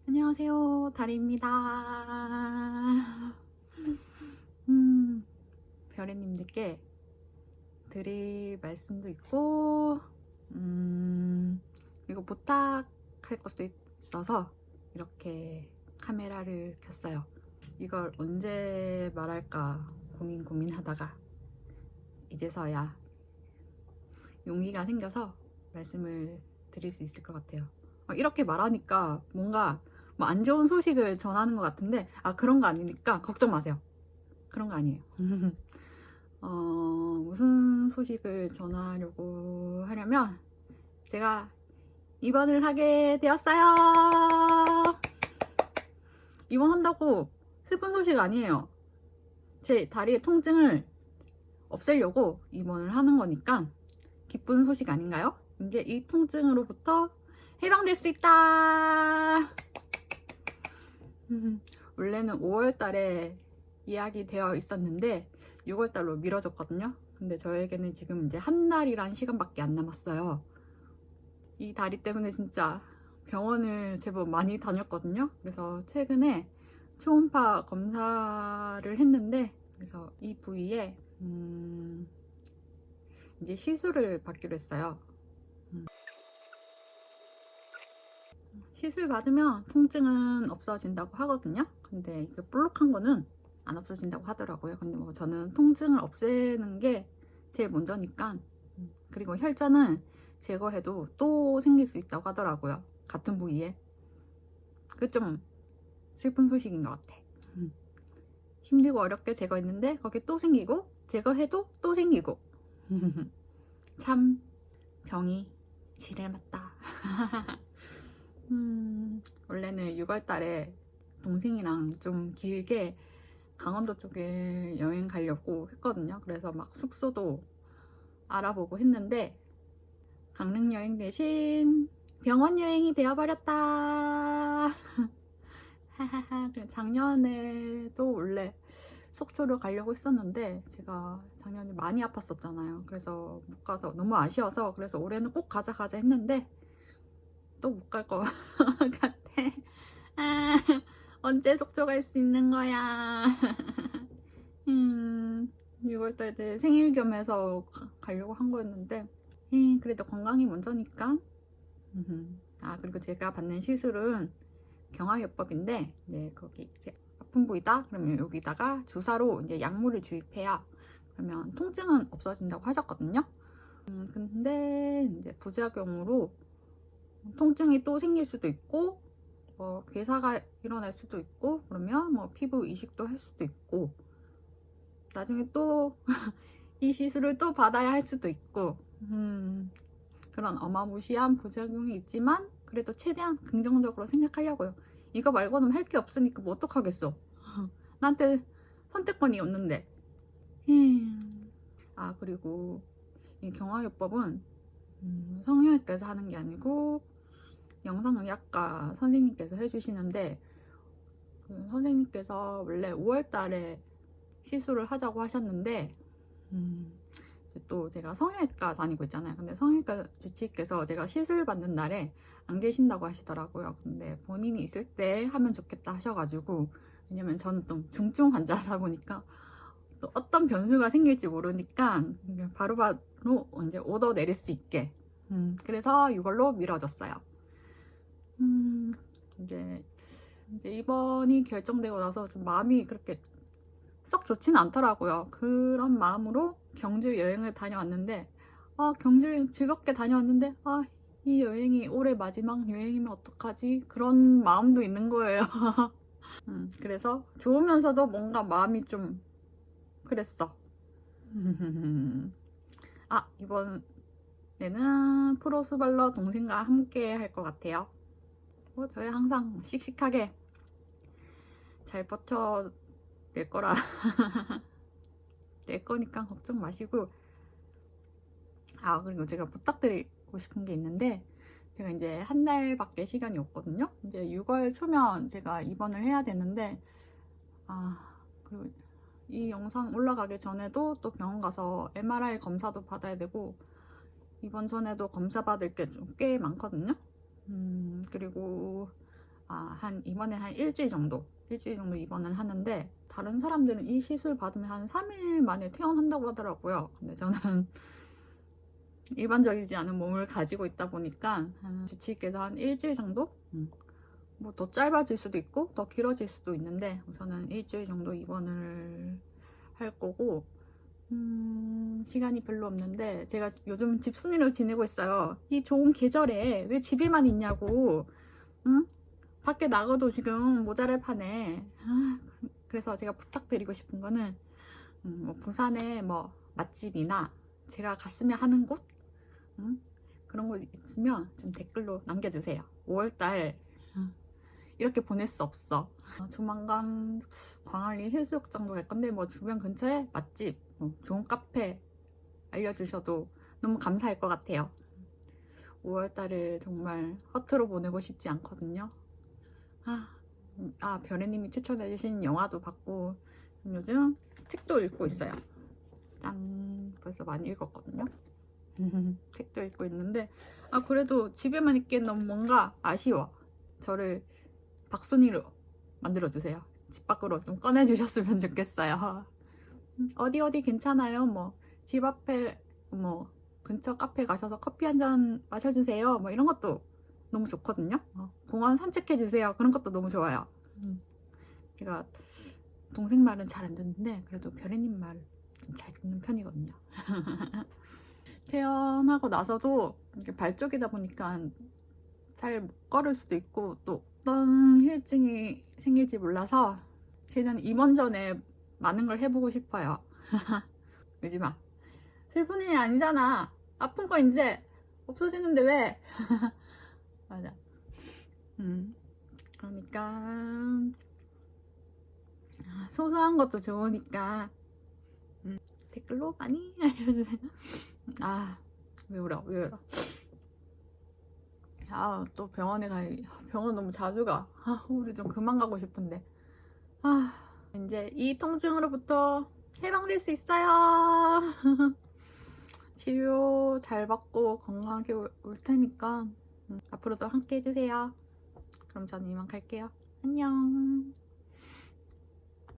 안녕하세요, 다리입니다. 별이님들께 드릴 말씀도 있고, 그리고 부탁할 것도 있어서 이렇게 카메라를 켰어요. 이걸 언제 말할까 고민하다가 이제서야 용기가 생겨서 말씀을 드릴 수 있을 것 같아요. 이렇게 말하니까 뭔가 뭐 안 좋은 소식을 전하는 것 같은데, 그런 거 아니니까 걱정 마세요. 그런 거 아니에요. 무슨 소식을 전하려고 하냐면, 제가 입원을 하게 되었어요. 입원한다고 슬픈 소식 아니에요. 제 다리의 통증을 없애려고 입원을 하는 거니까 기쁜 소식 아닌가요? 이제 이 통증으로부터 해방될 수 있다. 원래는 5월 달에 이야기되어 있었는데 6월 달로 미뤄졌거든요. 근데 저에게는 지금 이제 한 달이란 시간밖에 안 남았어요. 이 다리 때문에 진짜 병원을 제법 많이 다녔거든요. 그래서 최근에 초음파 검사를 했는데, 그래서 이 부위에 이제 시술을 받기로 했어요. 시술 받으면 통증은 없어진다고 하거든요. 근데 이게 볼록한 거는 안 없어진다고 하더라고요. 근데 뭐 저는 통증을 없애는 게 제일 먼저니까. 그리고 혈전은 제거해도 또 생길 수 있다고 하더라고요. 같은 부위에. 그 좀 슬픈 소식인 것 같아. 힘들고 어렵게 제거했는데 거기 또 생기고, 제거해도 또 생기고. 참 병이 지를 맞다. 원래는 6월 달에 동생이랑 좀 길게 강원도 쪽에 여행 가려고 했거든요. 그래서 막 숙소도 알아보고 했는데, 강릉 여행 대신 병원 여행이 되어버렸다. 작년에도 원래 속초를 가려고 했었는데 제가 작년에 많이 아팠었잖아요. 그래서 못 가서 너무 아쉬워서, 그래서 올해는 꼭 가자 했는데 또 못 갈 것 같아. 언제 속초 갈 수 있는 거야. 6월달에 내 생일 겸해서 가려고 한 거였는데, 그래도 건강이 먼저니까. 그리고 제가 받는 시술은 경화요법인데, 네, 거기 이제 아픈 부위다 그러면 여기다가 주사로 이제 약물을 주입해야 그러면 통증은 없어진다고 하셨거든요. 근데 이제 부작용으로 통증이 또 생길 수도 있고, 뭐 괴사가 일어날 수도 있고, 그러면 뭐 피부 이식도 할 수도 있고, 나중에 또 이 시술을 또 받아야 할 수도 있고, 그런 어마무시한 부작용이 있지만 그래도 최대한 긍정적으로 생각하려고요. 이거 말고는 할 게 없으니까 뭐 어떡하겠어. 나한테 선택권이 없는데. 그리고 이 경화요법은 성형외과에서 하는 게 아니고 영상의학과 선생님께서 해주시는데, 그 선생님께서 원래 5월 달에 시술을 하자고 하셨는데, 또 제가 성형외과 다니고 있잖아요. 근데 성형외과 주치의께서 제가 시술 받는 날에 안 계신다고 하시더라고요. 근데 본인이 있을 때 하면 좋겠다 하셔가지고, 왜냐면 저는 좀 중증 환자다 보니까 또 어떤 변수가 생길지 모르니까 바로바로 이제 오더 내릴 수 있게, 그래서 이걸로 미뤄졌어요. 이제 입원이 결정되고 나서 좀 마음이 그렇게 썩 좋지는 않더라고요. 그런 마음으로 경주 여행을 다녀왔는데, 경주 즐겁게 다녀왔는데, 이 여행이 올해 마지막 여행이면 어떡하지? 그런 마음도 있는 거예요. 그래서 좋으면서도 뭔가 마음이 좀 그랬어. 이번에는 프로스발러 동생과 함께 할 것 같아요. 저희 항상 씩씩하게 잘 버텨낼 거라 낼 거니까 걱정 마시고. 그리고 제가 부탁드리고 싶은 게 있는데, 제가 이제 한 달밖에 시간이 없거든요. 이제 6월 초면 제가 입원을 해야 되는데, 그리고 이 영상 올라가기 전에도 또 병원 가서 MRI 검사도 받아야 되고, 입원 전에도 검사 받을 게 좀 꽤 많거든요. 그리고 이번에 한 일주일 정도 입원을 하는데, 다른 사람들은 이 시술 받으면 한 3일 만에 퇴원한다고 하더라고요. 근데 저는 일반적이지 않은 몸을 가지고 있다 보니까 주치의께서 한 일주일 정도? 뭐 더 짧아질 수도 있고 더 길어질 수도 있는데, 우선은 일주일 정도 입원을 할 거고, 시간이 별로 없는데, 제가 요즘 집순이로 지내고 있어요. 이 좋은 계절에 왜 집에만 있냐고. 응? 밖에 나가도 지금 모자랄 판에. 그래서 제가 부탁드리고 싶은 거는, 뭐 부산에 뭐 맛집이나 제가 갔으면 하는 곳, 그런 거 있으면 좀 댓글로 남겨주세요. 5월달 이렇게 보낼 수 없어. 조만간 광안리 해수욕장도 갈 건데, 뭐 주변 근처에 맛집, 좋은 카페 알려주셔도 너무 감사할 것 같아요. 5월달을 정말 허투루 보내고 싶지 않거든요. 별애님이 추천해주신 영화도 봤고, 요즘 책도 읽고 있어요. 짠! 벌써 많이 읽었거든요. 책도 읽고 있는데, 그래도 집에만 있기엔 너무 뭔가 아쉬워. 저를 박순이로 만들어주세요. 집 밖으로 좀 꺼내주셨으면 좋겠어요. 어디 괜찮아요. 뭐 집 앞에 뭐 근처 카페 가셔서 커피 한 잔 마셔주세요. 뭐 이런 것도 너무 좋거든요. 공원 산책해주세요. 그런 것도 너무 좋아요. 제가 동생 말은 잘 안 듣는데, 그래도 별애님 말 좀 잘 듣는 편이거든요. 퇴원하고 나서도 이렇게 발쪽이다 보니까 잘 못 걸을 수도 있고, 또 어떤 후유증이 생길지 몰라서 저는 입원 전에 많은 걸 해보고 싶어요. 울지마. 슬픈 일이 아니잖아. 아픈 거 이제 없어지는데 왜? 맞아. 그러니까 소소한 것도 좋으니까 댓글로 많이 알려주세요. 왜 울어? 또 병원에 병원 너무 자주 가. 우리 좀 그만 가고 싶은데. 이제 이 통증으로부터 해방될 수 있어요. 치료 잘 받고 건강하게 올 테니까 앞으로도 함께 해주세요. 그럼 저는 이만 갈게요. 안녕.